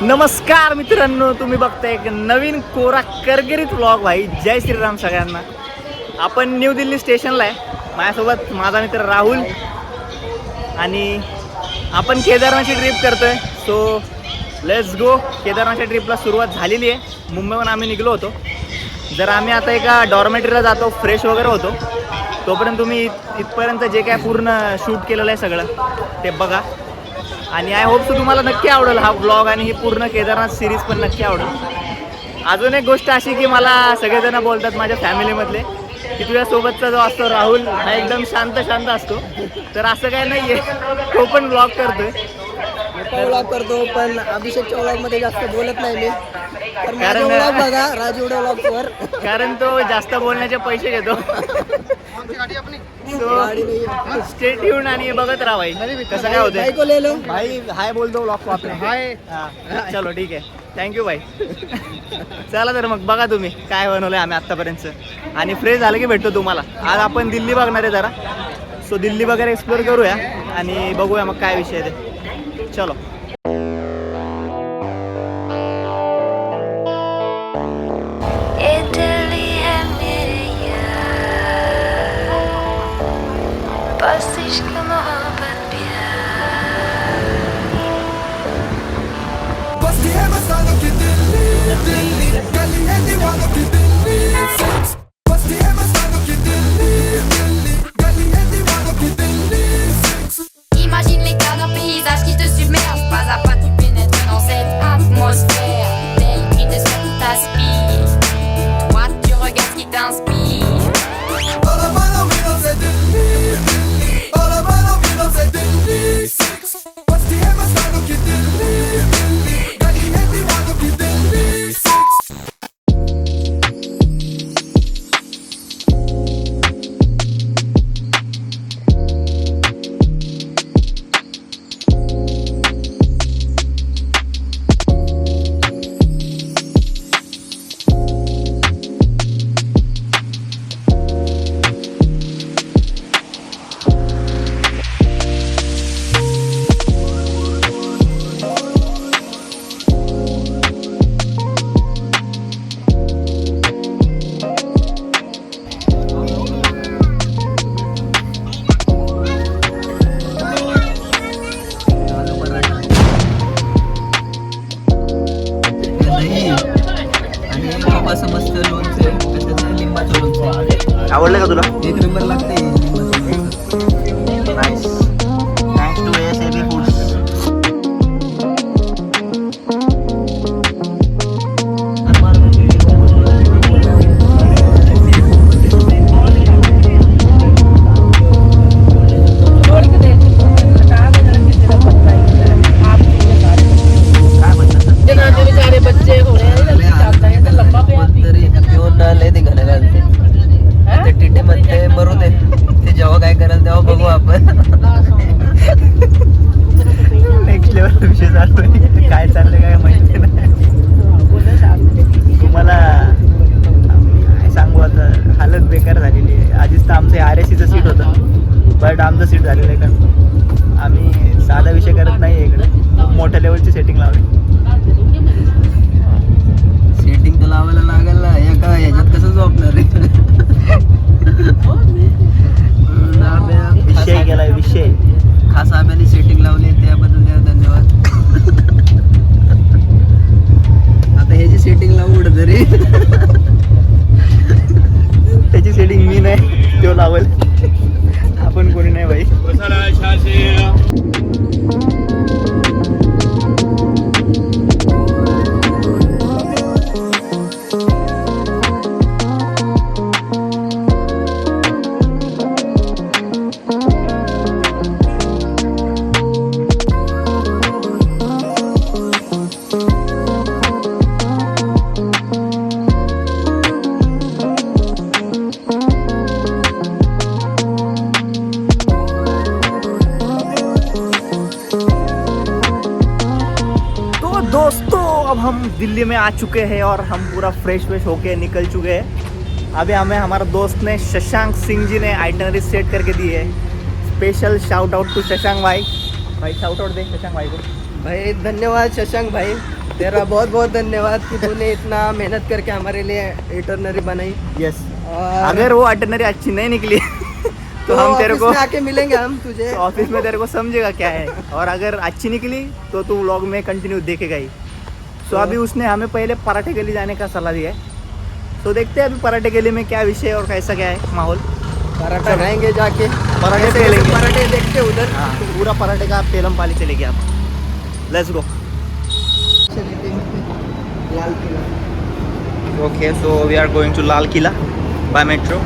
नमस्कार मित्रांनो, तुम्ही बघताय एक नवीन कोरा करगिरीत व्लॉग. भाई जय श्रीराम सगळ्यांना. आपण न्यू दिल्ली स्टेशनला आहे. माझ्यासोबत माझा मित्र राहुल आणि आपण केदारनाथची ट्रिप करतोय. So let's go. केदारनाथच्या ट्रिपला सुरुवात झालेली आहे. मुंबईहून आम्ही निघलो होतो. जर आम्ही आता एका डॉर्मेटरीला जातो, फ्रेश वगैरे होतो. तोपर्यंत तुम्ही इथपर्यंत जे काय पूर्ण शूट केलेलं आहे सगळं ते बघा. आणि आय होप सो तुम्हाला नक्की आवडेल हा व्लॉग आणि ही पूर्ण केदारनाथ सिरीज पण नक्की आवडेल. अजून एक गोष्ट अशी की मला सगळेजण बोलतात माझ्या फॅमिलीमधले की तुझ्यासोबतचा जो असतो राहुल हा एकदम शांत असतो. तर असं काय नाही आहे, तो पण व्लॉग करतोय. व्लॉग करतो पण अभिषेकच्या व्लॉगमध्ये जास्त बोलत नाही मी. तर माझा कारण- व्लॉग बघा राजूडा व्लॉगवर. कारण तो जास्त बोलण्याचे पैसे घेतो. गाडी नाही स्टे ट्यून आणि बघत राहा भाई कसं काय होतं. बायको ले लो. भाई हाय बोलतो व्लॉग आपला. हाय. चलो ठीक आहे, थँक्यू भाई. चला तर मग बघा तुम्ही काय बनवलंय आम्ही आत्तापर्यंत आणि फ्रेश झालं की भेटतो तुम्हाला. आज आपण दिल्ली बघणार आहे जरा. सो दिल्ली वगैरे एक्सप्लोर करूया आणि बघूया मग काय विषय आहे ते. चलो. इटली है मेरे यार, बस इश्क मोहब्बत प्यार. बस्ती है मस्तानों की दिल्ली, दिल्ली गली है दीवानों की दिल्ली. बस्ती है मस्तानों की दिल्ली, दिल्ली गली है दीवानों की Delhi. Imagine l'écart d'un paysage qui te submerge, pas à pas tu pénètres dans cette atmosphère. Belle de ce qui t'aspire, toi tu regardes ce qui t'inspire. All the mano middles है Delhi, Delhi. All the mano middles है दिल्ली. बस्ती है मस्तानों की दिल्ली, दिल्ली गली है दीवानों की दिल्ली. आणि असं मस्त लोणचं आहे. त्याच्यात लिंबाचं लोणचं आहे. आवडलं का तुला? एक नंबर लागते लिंबाचं लोणचं. Nice. Thanks to ASAB foods. बेचारे बच्चे हो रहे हैं लंबा तरी पिऊन लय ते घाणं घालते. ते टिड्डे म्हणते मरू दे, ते जेव्हा काय कराल तेव्हा बघू आपण. नेक्स्ट लेवल विषय चालू आहे. काय चाललंय काय माहिती नाही. तुम्हाला काय सांगू आता, हालत बेकार झालेली आहे. आधीच तर आमचं RSCचं सीट होतं, बट आमचं सीट झालेलं आहे. कारण आम्ही साधा विषय करत नाही आहे इकडे. खूप मोठ्या लेवलची सेटिंग लावली. सेटिंग तर लावायला लागेल ना. एका ह्याच्यात कसं झोपणार आहे. विषय गेला विषय. खास आम्याने सेटिंग लावली त्याबद्दल त्या धन्यवाद. आता ह्याची सेटिंग लावू कुठं तरी. त्याची सेटिंग मी नाही, तो लावल. आपण कोणी नाही भाई. दोस्तों अब हम दिल्ली में आ चुके हैं और हम पूरा फ्रेश होके निकल चुके हैं. अभी हमें हमारा दोस्त ने शशांक सिंह जी ने आइटनरी सेट करके दी है. Special shout out to Shashank भाई. भाई शाउट आउट दे शशांक भाई को. भाई धन्यवाद शशांक भाई. तेरा बहुत बहुत धन्यवाद कि तूने इतना मेहनत करके हमारे लिए इटरनरी बनाई। यस, और अगर वो अटनरी अच्छी नहीं निकली तो हम तेरे ऑफिस को में आके मिलेंगे हम तुझे। तो ऑफिस में तेरे को समझेगा क्या है, और अगर अच्छी निकली तो तू व्लॉग में कंटिन्यू देखेगा ही। सो अभी उसने हमें पहले पराठे गली जाने का सलाह दिया है, तो देखते हैं अभी पराठे गली में क्या विषय और कैसा क्या है माहौल। पराठा खाएंगे जाके, पराठे कैसे पेलेंगे। कैसे पराठे देखते उधर। हाँ, पूरा पराठे का पेलम पाली चलेगी आप। Let's go. Lal Qila. Okay, so we are going to Lal Qila bye metro.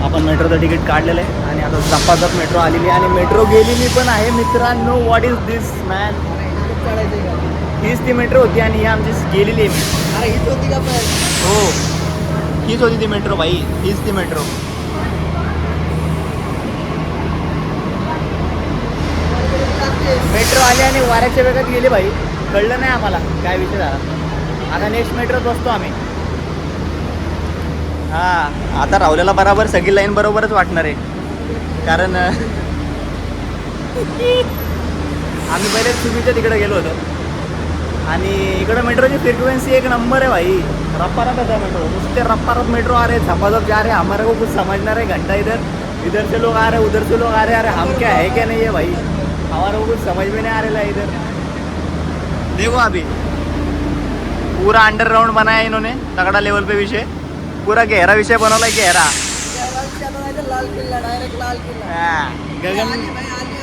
आपण मेट्रोचं तिकीट काढलेलं आहे आणि आता झपाझप मेट्रो आलेली आहे आणि मेट्रो गेलेली पण आहे मित्रांनो. What is this man? चढायचे का? हीच ती मेट्रो होती आणि ही आमची गेलेली आहे. अरे हीच होती का पण? हो, हीच होती ती मेट्रो भाई, हीच ती मेट्रो. मेट्रो आली आणि वाऱ्याच्या वेगात गेली भाई, कळलं नाही आम्हाला काय विषय झाला. आता नेक्स्ट मेट्रोत बसतो आम्ही. हां, आता राहुल्याला बरोबर सगळी लाईन बरोबरच वाटणार आहे, कारण आम्ही पहिले चुकीच्या तिकडे गेलो होतो आणि इकडं मेट्रोची फ्रिक्वेन्सी एक नंबर है भाई. रप्पारप है मेट्रो, उसके रप्पारप मेट्रो आ रहे, झपाझप जा रहे. हमारे को कुछ समझना रहे, घंटा इधर से लोग आ रहे, उधर से लोग आ रहे. अरे हम क्या है क्या नहीं है भाई, हमारे को कुछ समझ में नहीं आ रहा है इधर. देखो अभी पूरा अंडरग्राउंड बनाया इन्होंने, तगड़ा लेवल पे विषय, पूरा गहरा विषय बनवला है, गहरा. लाल किल्ला, डायरेक्ट लाल किल्ला.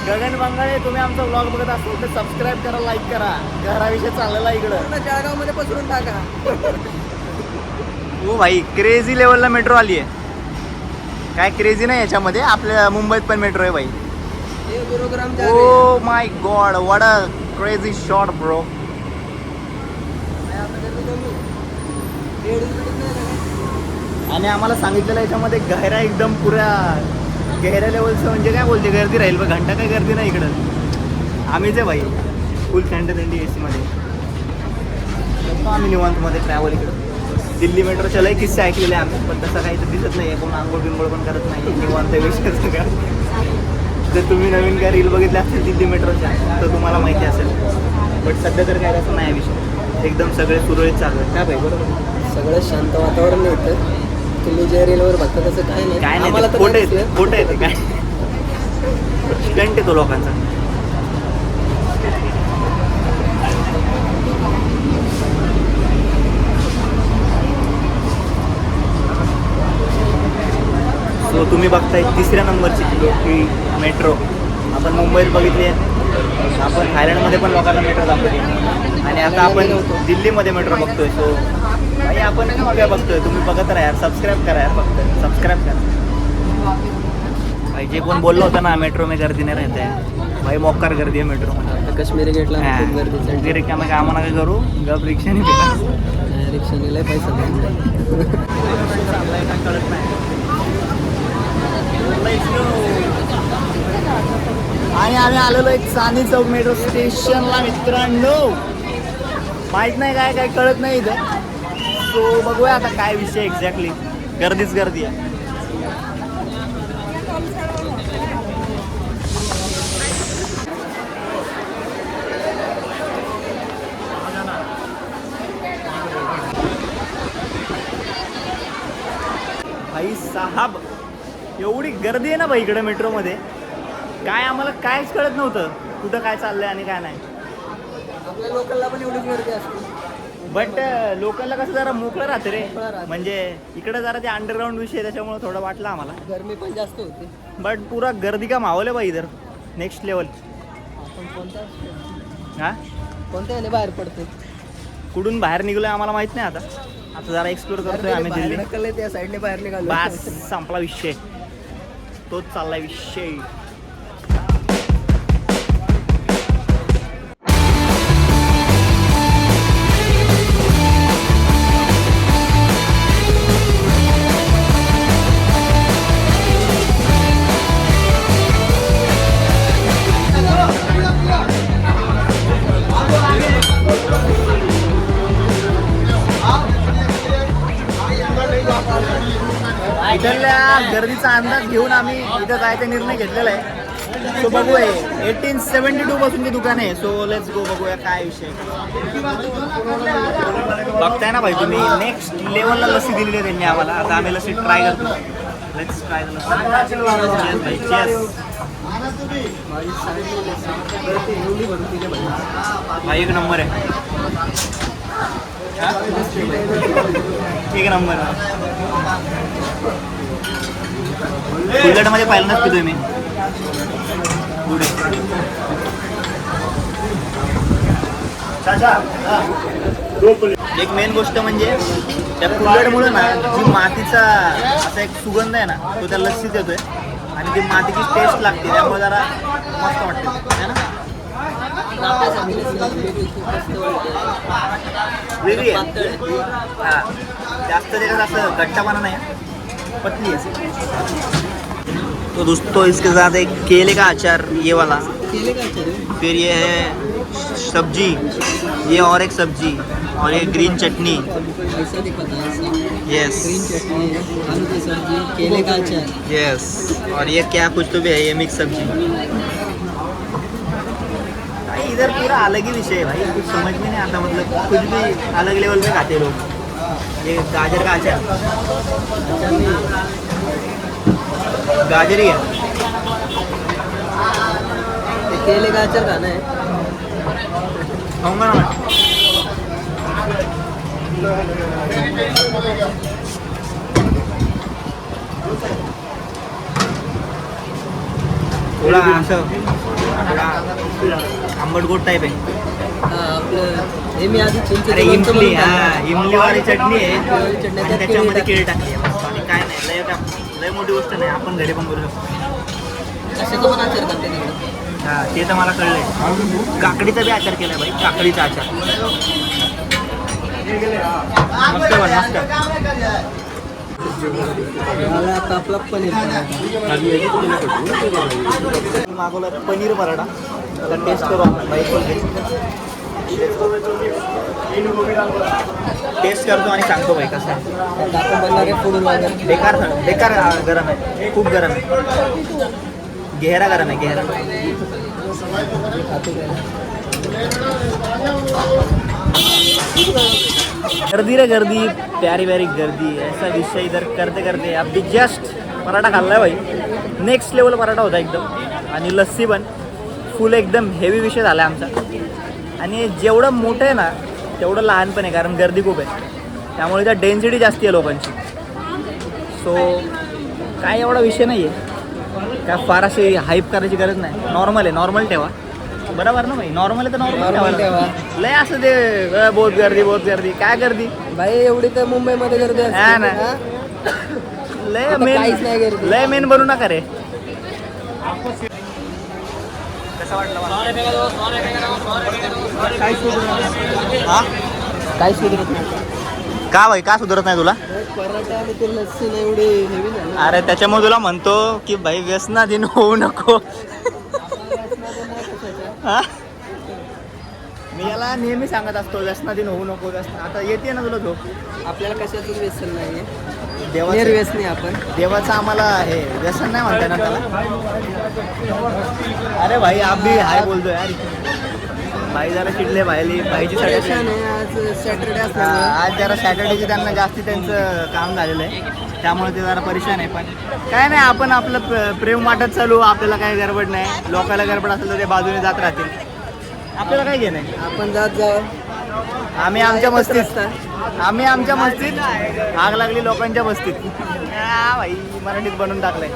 गगन बंगाळे, तुम्ही आमचा व्लॉग बघत असाल तर सबस्क्राईब करा, लाईक करा. गहरा विषय चाललेला आहे इकडं. पूर्ण जळगाव मध्ये पसरून टाका. हो भाई, क्रेझी लेवलला मेट्रो आली आहे. काय क्रेझी नाही याच्यामध्ये, आपल्या मुंबईत पण मेट्रो आहे भाई. ये गुरुग्राम जा रहे oh my God, what a crazy shot bro. आणि आम्हाला सांगितलेलं याच्यामध्ये गहरा एकदम पुऱ्या गहऱ्या लेवलचं, म्हणजे काय बोलते, गर्दी राहील बघ, घंटा काय गर्दी नाही इकडं. आम्हीच आहे भाई फुल थंडी ए सीमध्ये. आम्ही निवांतमध्ये ट्रॅव्हल इकडं. दिल्ली मेट्रोच्या लय किस्से ऐकलेले आम्ही, पण तसं काही तर दिसत नाही आहे. कोण आंघोळ बिंघोळ पण करत नाही, निवांत विषय का. जर तुम्ही नवीन काय रील बघितल्या असतील दिल्ली मेट्रोच्या तर तुम्हाला माहिती असेल, बट सध्या तर काय असं नाही विषय. एकदम सगळे सुरळीत चालू आहे काय भाई, बरोबर. सगळं शांत वातावरण इथं. तुम्ही जे रीलवर बघता तसं काय नाही. काय आम्हाला नाही, तर खोटं नाही येते, दिसलं. खोटं येते काय, स्टंट येतो लोकांचा. सो तुम्ही बघताय तिसऱ्या नंबरची मेट्रो. आपण मुंबईत बघितली आहे, आपण थायलंडमध्ये पण लोकांना मेट्रो दाखवली, आणि आता आपण दिल्लीमध्ये मेट्रो बघतोय. सो भाई आपण काय बघतोय, तुम्ही बघत राहा यार, सबस्क्राईब करा यार, फक्त सबस्क्राईब करा भाई. जे कोण बोललो होतं ना मेट्रो में गर्दी नाही राहते है भाई, मोक्कार गर्दी आहे मेट्रो मध्ये. आता काश्मीरी गेटला खूप गर्दी. रिक्षामध्ये कामं नका करू, गप रिक्षाने भेटा. रिक्षाने लय पैसा लागला. चाललंय का कळत नाही. आणि आम्ही आलेलो एक चांदी चौक मेट्रो स्टेशनला मित्रांनो. माहीत नाही काय काय कळत नाही इथं. सो बघूया आता काय विषय एक्झॅक्टली. गर्दीच गर्दी आहे. भाई साहब, एवढी गर्दी आहे ना भाई इकडे मेट्रोमध्ये, काय आम्हाला कायच कळत नव्हतं कुठं काय चाललंय आणि काय नाही. आपल्या लोकलला पण एवढीच गर्दी असते. बट लोकलला कसं जरा मोकळं राहतं रे, मोकळं राहतं. म्हणजे इकडे जरा ते अंडरग्राऊंड विषय त्याच्यामुळे थोडं वाटलं आम्हाला. गरमी पण जास्त होती. बट पुरा गर्दी का माहोल आहे भाई इधर, नेक्स्ट लेवल. आपण हा, कोणत्या याने बाहेर पडते? कुठून बाहेर निघलोय आम्हाला माहित नाही. आता जरा एक्सप्लोर करतोय आम्ही दिल्ली. ढकलले त्या साईडने बाहेर निघालो. बस संपला विषय, तोच चाललाय विषय. इथल्या गर्दीचा अंदाज घेऊन आम्ही इथं जायचा निर्णय घेतलेला आहे. सो बघूया 1872 पासूनची दुकान आहे. सो लेट्स गो बघूया काय विषय. बघताय ना भाई तुम्ही नेक्स्ट लेवलला लस्सी दिलेली आहे त्यांनी आम्हाला. आता आम्ही लस्सी ट्राय करतो. लेट्स ट्राय भाई चेस. भाई एक नंबर आहे. एक नंबर. मध्ये पहिल्यांदाच पितोय मी. पुढे एक मेन गोष्ट म्हणजे त्या कुल्हडमुळे ना जी मातीचा असा एक सुगंध आहे ना तो त्या लस्सीत येतोय आणि ती मातीची टेस्ट लागते त्यामुळे जरा मस्त वाटते है ना. वेगळी आहे. हा जास्त त्याच्यात असं घट्टपणा नाही पतली है. तो दोस्तों इसके साथ एक केले का अचार ये वाला. केले का अचार है? फिर ये है सब्जी, ये और एक सब्जी और ये ग्रीन चटनी. ऐसा दिखता है ऐसा. यस ग्रीन चटनी है, आलू की सब्जी, केले का अचार. यस. और ये क्या कुछ तो भी है, ये मिक्स सब्जी. भाई इधर पूरा अलग ही विषय है भाई. कुछ समझ में नहीं आता. मतलब कुछ भी अलग लेवल पे खाते लोग. ये गाजर का अचार, गाजर ही है. ये केले का अचार खाना है. खाऊंगा ना मैं. थोडा असं थोडा आंबट गोड टाईप आहे. हा आपलं हे मी आधी चिंच. अरे इमली. हा इमलीवाली चटणी आहे चटणी आणि त्याच्यामध्ये केळी टाकली आहे. आणि काय नाही लय मोठी गोष्ट नाही. आपण घरी पण करू शकतो. कशाचं पण अचार करते तिकडे. हा ते तर मला कळलंय. काकडीचा बी आचार केलाय बाई. काकडीचा आचार मस्त बन मस्त. मला आता आपला पनीर मागवला पनीर पराठा. आता टेस्ट करू आपण बाई. टेस्ट करतो आणि सांगतो बाई कसं आहे. आपण बनणार आहे फूड वगैरे. बेकार बेकार गरम आहे. खूप गरम आहे. गहरा गरम है गहरा. गर्दी रे गर्दी. प्यारी प्यारी गर्दी. ऐसा विषय इधर करते करते अभी जस्ट पराठा खाल्ला भाई. नेक्स्ट लेवल पराठा होता एकदम. आणि लस्सी पण फुल एकदम हेवी विषय झाला आहे आमचा. आणि जेवढं मोठं आहे ना तेवढं लहान पण आहे कारण गर्दी खूप आहे. त्यामुळे त्या डेन्सिटी जास्ती आहे लोकांची. सो काय एवढा विषय नाही आहे. काय फार अशी हाईप करायची गरज नाही. नॉर्मल आहे. नॉर्मल ठेवा. बरोबर ना भाई. नॉर्मल आहे तर नॉर्मल ठेवा. लय असं ते बहुत गर्दी काय गर्दी भाई. एवढी तर मुंबईमध्ये गर्दी असते. हा ना. लय काहीच नाही मेन गर्दी. लय मेन बनू नका रे. कसं वाटलं हा काय सुधरत नाही. का भाई का सुधरत नाही तुला. पराठा आणि ते लस्सी नाही एवढी हेवी झाली. अरे त्याच्यामुळे तुला म्हणतो की भाई व्यसनाधीन होऊ नको. हा मी याला नेहमी सांगत असतो व्यसनाधीन होऊ नको. आता येते ना तुला झोप. आपल्याला कशातून व्यसन नाहीये. देवाचं निर्व्यसनी आपण. देवाचं आम्हाला हे व्यसन नाही म्हणताय ना त्याला. अरे भाई आप भी हाय बोलतोय यार. भाई जरा चिडले भाईली. भाईची परेशान आहे आज सॅटरडे असल्यामुळे. आज जरा सॅटर्डेची त्यांना जास्ती त्यांचं काम झालेलं आहे त्यामुळे ते जरा परेशान आहे. पण काय नाही आपण आपलं प्रेम वाटत चालू. आपल्याला काही गडबड नाही. लोकांना गडबड असेल तर ते बाजूने जात राहतील. आपल्याला काय घेणं आहे. आपण जात जाऊ. आम्ही आमच्या मस्तीत आग लागली लोकांच्या मस्तीत. हा भाई मराठीत बनवून टाकलंय.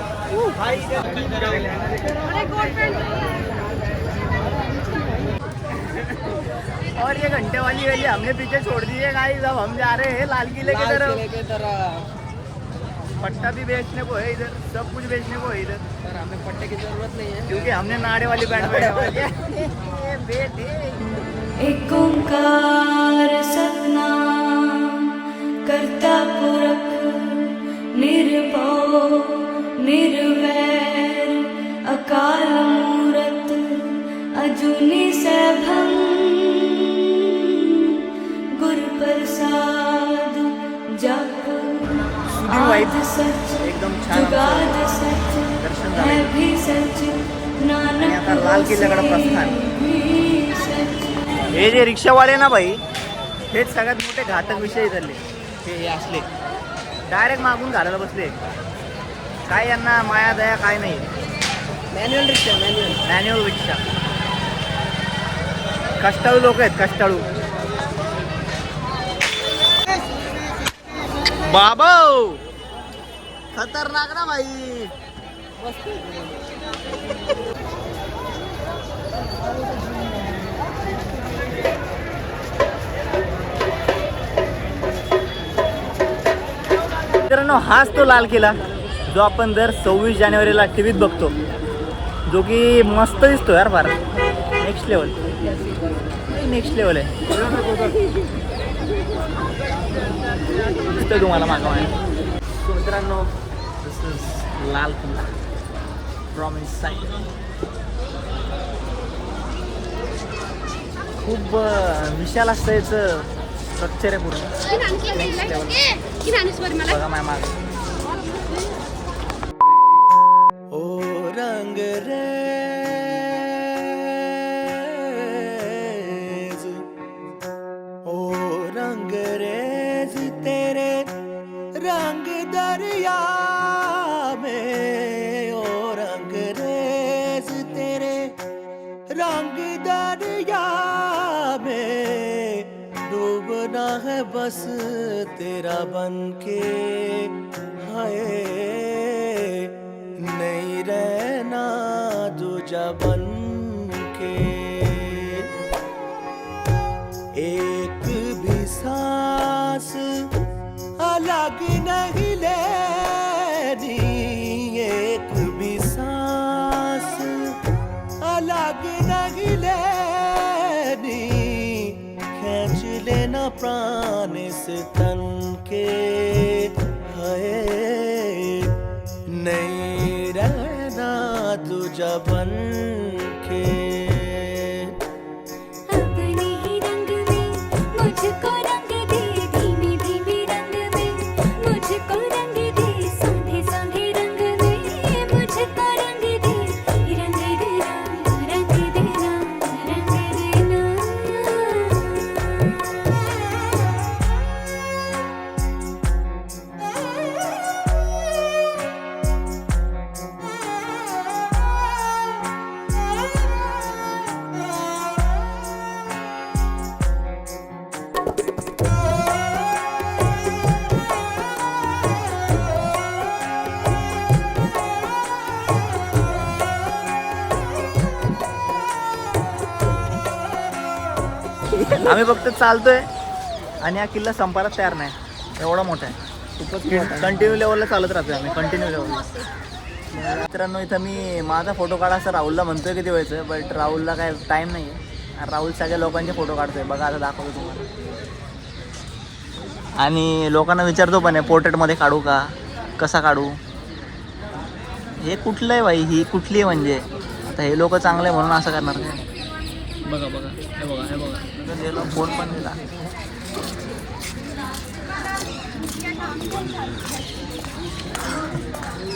और ये घंटे वाली गली हमने पीछे छोड़ दी है गाइस. अब हम जा रहे हैं लाल किले की तरफ. पट्टा भी बेचने को है इधर. सब कुछ बेचने को है इधर. तर हमें पट्टे की जरूरत नहीं है क्योंकि हमने नाड़े वाली बैंड बेटे. एक ओंकार सतनाम करता पुरख निर्भव निर्वैर अकाल मूरत अजूनी सैभं गुर प्रसाद जप सुधीर वाईफ सच एकदम छान जुगाद सच दर्शन है झालं. भी सच आणि आता लाल किल्ल्याकडे प्रस्थान. नानक हे जे रिक्षावाले ना भाई, हेच सगळ्यात मोठे घातक विषय झाले. हे असले डायरेक्ट मागून घालायला बसले. काय यांना माया दया काय नाही. मॅन्युअल रिक्षा, मॅन्युअल रिक्षा. कष्टाळू लोक आहेत, कष्टाळू. बाबा खतरनाक ना भाई. मित्रांनो, हाच तो लाल किल्ला जो आपण दर 26 जानेवारीला टीव्हीत बघतो, जो की मस्त दिसतो यार. फार नेक्स्ट लेवल आहे. दिसतोय तुम्हाला मागा मागे. सो मित्रांनो, दिस इज लाल किल्ला फ्रॉम इनसाइड. खूप विशाल असतं याचं स्ट्रक्चर आहे पूर्ण. बघा माझ्या मागे. ओ रंग रेज तेरे रंग दरिया में, ओ रंग रेज तेरे रंग दरिया में, डूबना है बस तेरा बनके, हाय नहीं रहना दूजा बनके. एक भी सांस अलग नहीं लेनी, एक भी सांस अलग नहीं लेनी, खींच लेना प्राण से तन के, हाय नहीं रहना तुझा बन के. अपने ही रंग में मुझको रंग दे, धीमे धीमे रंग में मुझको रंग दे, संधे संधे रंग में मुझको रंग दे, रंग देना रंग देना रंग देना. आम्ही फक्त चालतोय आणि हा किल्ला संपायला तयार नाही. एवढा मोठा आहे. कंटिन्यू लेवलला चालत राहतोय आम्ही, कंटिन्यू लेवलला. मित्रांनो, इथं मी माझा फोटो काढा असं राहुलला म्हणतोय किती व्हायचं, बट राहुलला काय टाईम नाही आहे. राहुल सगळ्या लोकांचे फोटो काढतोय. बघा आता दाखवतो तुम्हाला. आणि लोकांना विचारतो पण आहे पोर्ट्रेटमध्ये काढू का, कसा काढू. हे कुठलं आहे बाई, ही कुठली आहे म्हणजे. आता हे लोक चांगले म्हणून असं करणार काय. बघा बघा हे बघा हे बघा. फोन पण दिला.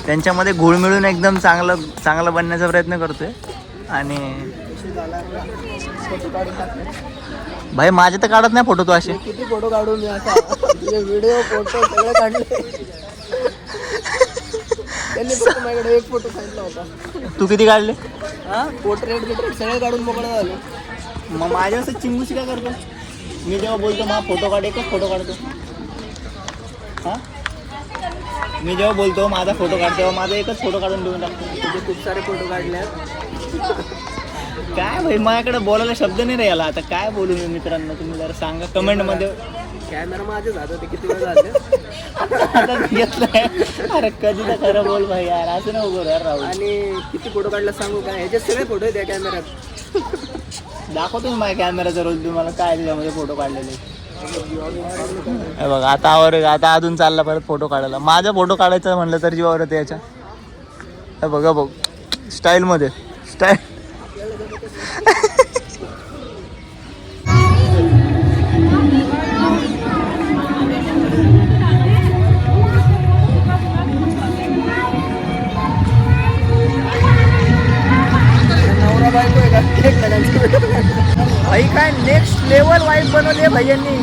त्यांच्यामध्ये घुळ मिळून एकदम चांगलं बनण्याचा प्रयत्न करतोय. आणि भाई माझे तर काढत नाही फोटो. तू असे किती फोटो काढून मी असा व्हिडिओ फोटो सगळे काढले. त्यांनी फक्त माझ्याकडे एक फोटो सांगितला होता. तू किती काढले? हा, पोर्ट्रेट गिट्रेट सगळे काढून मोकळं झालो. मग माझ्या असं चिंगूशी काय करतो. मी जेव्हा बोलतो माझा फोटो काढ, एकच फोटो काढतो. हां, मी जेव्हा बोलतो माझा फोटो काढ, तेव्हा माझा एकच फोटो काढून देऊन टाकतो. तुझे खूप सारे फोटो काढले आहेत. काय भाई, माझ्याकडे बोलायला शब्द नाही रे याला. आता काय बोलू मी मित्रांनो, तुम्ही जरा सांगा कमेंटमध्ये. कॅमेरा माझे जात होते, किती वेळ झाले. आता घेतलंय. अरे कधी तर खरं बोल भाई यार, असं नाही उभं यार राहुल. आणि किती फोटो काढला सांगू का, ह्याचे सगळे फोटो आहेत या कॅमेऱ्यात. दाखवतो मी माझ्या कॅमेराचा रोल तुम्हाला काय त्याच्यामध्ये फोटो काढलेले. हे बघा आता अजून चालला परत फोटो काढायला. माझा फोटो काढायचा म्हणलं तर जीवावर येते याच्या. हे बघा बघ स्टाईलमध्ये स्टाईल. भैयांनी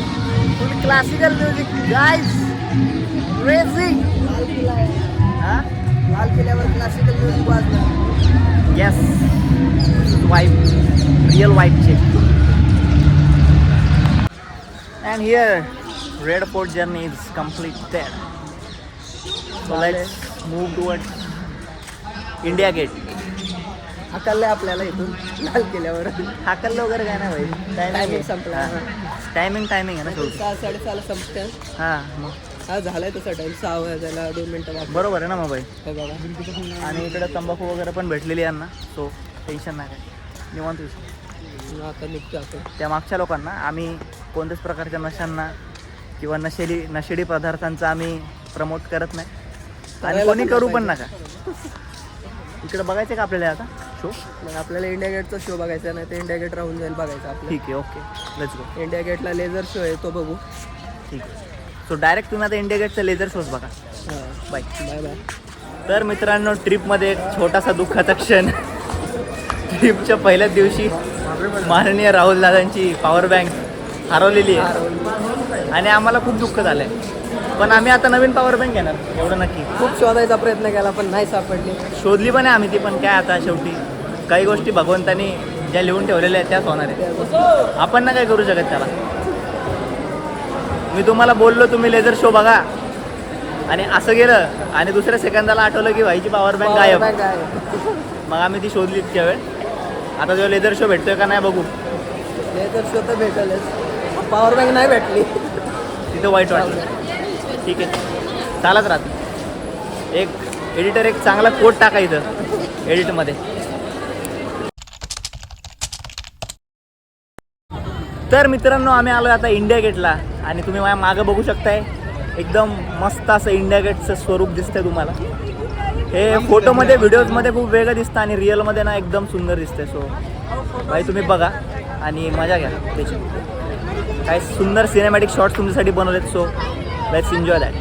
full classical music guys racing. लाल किल्ल्यावर क्लासिकल म्युझिक वाजलं. Yes vibe real vibe check. And here, Red Fort journey is completed. So let's move towards India Gate. हकललंय आपल्याला इथून लाल किल्ल्यावर. हाकललं वगैरे काय नाही भाई. Timing संपला. टायमिंग आहे ना शेवटी. 6:30 संपते. हां मग हा झालाय तसा टाइम. 6 वाजायला 2 मिनिटं बाकी. बरोबर आहे ना मग भाई. हे बघा. आणि इकडे तंबाखू वगैरे पण भेटलेली यांना. सो टेन्शन नाही काय. निवांत विषय. आता निघतो आपण. त्या मागच्या लोकांना आम्ही कोणत्याच प्रकारच्या नशांना किंवा नशेडी पदार्थांचा आम्ही प्रमोट करत नाही आणि कोणी करू पण नका. इकडे बघायचं का आपल्याला आता शो? मग आपल्याला इंडिया गेटचा शो बघायचा नाही तर इंडिया गेट राहून जाईल बघायचा आपल्याला. ठीक आहे ओके लेट्स गो. इंडिया गेटला लेझर शो आहे तो बघू. ठीक आहे. सो डायरेक्ट तुम्ही आता इंडिया गेटचा laser shows bye. Bye bye बाय. तर मित्रांनो ट्रिपमध्ये एक छोटासा दुःखाचा क्षण. ट्रिपच्या पहिल्याच दिवशी माननीय राहुल दादांची पॉवर बँक हरवलेली आहे आणि आम्हाला खूप दुःख झालं आहे. पण आम्ही आता नवीन पॉवर बँक घेणार एवढं नक्की. खूप शोधायचा प्रयत्न केला पण नाही सापडली. शोधली पण आहे आम्ही ती, पण काय आता शेवटी काही गोष्टी भगवंतानी ज्या लिहून ठेवलेल्या आहेत त्याच होणार आहे. आपण ना काय करू शकत त्याला. मी तुम्हाला बोललो तुम्ही लेझर शो बघा आणि असं गेलं आणि दुसऱ्या सेकंदाला आठवलं की भाईची पॉवर बँक गायब. Power bank आहे. मग आम्ही ती शोधली इतक्या वेळ. आता जेव्हा लेझर शो भेटतोय का नाही बघू. लेझर शो तर भेटलच. पॉवर बँक नाही भेटली. तिथं वाईट वाटलं. ठीक आहे चालत राहते. एक एडिटर एक चांगला कोट टाका इथं एडिटमध्ये. तर मित्रांनो आम्ही आलो आता इंडिया गेटला आणि तुम्ही माझ्या मागं बघू शकताय एकदम मस्त असं इंडिया गेटचं स्वरूप दिसतंय तुम्हाला. हे फोटोमध्ये व्हिडिओजमध्ये खूप वेगळं दिसतं आणि रिअलमध्ये ना एकदम सुंदर दिसतंय. सो भाई तुम्ही बघा आणि मजा घ्या त्याची. काही सुंदर सिनेमॅटिक शॉट्स तुमच्यासाठी बनवलेत. So let's enjoy that.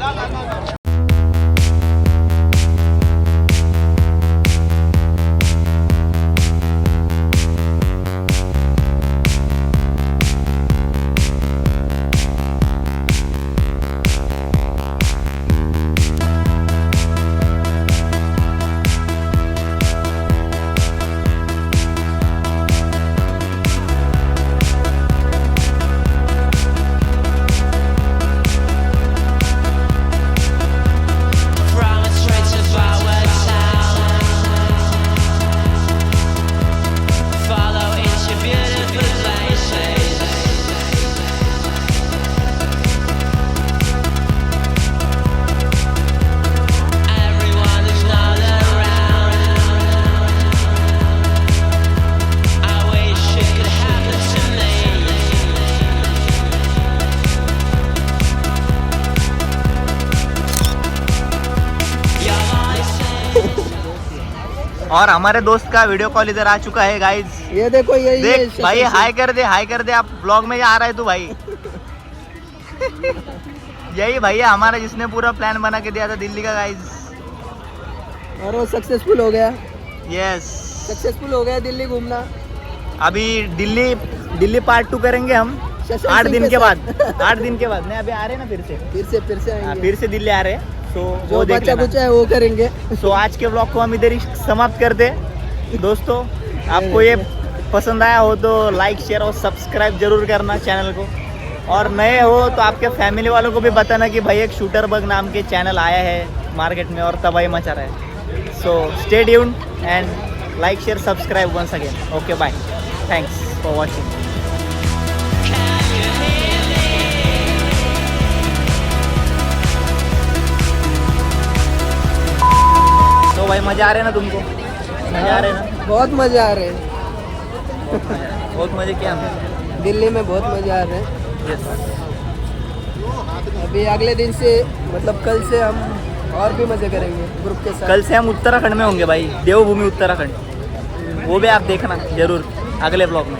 और हमारे दोस्त का वीडियो कॉल इधर आ चुका है गाइज. ये देखो यही देख भाई हाय कर दे आप ब्लॉग में आ रहा है तू भाई. यही भैया हमारा जिसने पूरा प्लान बना के दिया था दिल्ली का गाइज. और वो सक्सेसफुल हो गया. यस सक्सेसफुल हो गया दिल्ली घूमना. अभी दिल्ली पार्ट 2 करेंगे हम 8 दिन के बाद. 8 दिन के बाद नहीं अभी आ रहे हैं ना फिर से आएंगे. फिर से दिल्ली आ रहे हैं. सो जो वो देख बचा लेना. कुछ है वो करेंगे. सो आज के ब्लॉग को हम इधर ही समाप्त करते हैं. दोस्तों आपको ये पसंद आया हो तो लाइक शेयर और सब्सक्राइब जरूर करना चैनल को. और नए हो तो आपके फैमिली वालों को भी बताना कि भाई एक शूटर बग नाम के चैनल आया है मार्केट में और तबाही मचा रहा है. So stay tuned and like share subscribe once again. Okay bye. Thanks for watching. तो भाई मजा आ रहे हैं ना तुमको? मजा आ रहे हैं ना? बहुत मजा आ रहे हैं. बहुत मजे किया हमने. दिल्ली में बहुत मजा आ रहे हैं. यस अभी अगले दिन से मतलब कल से हम और भी मजे करेंगे ग्रुप के साथ. कल से हम उत्तराखंड में होंगे भाई. देवभूमि उत्तराखंड. वो भी आप देखना जरूर अगले ब्लॉग में.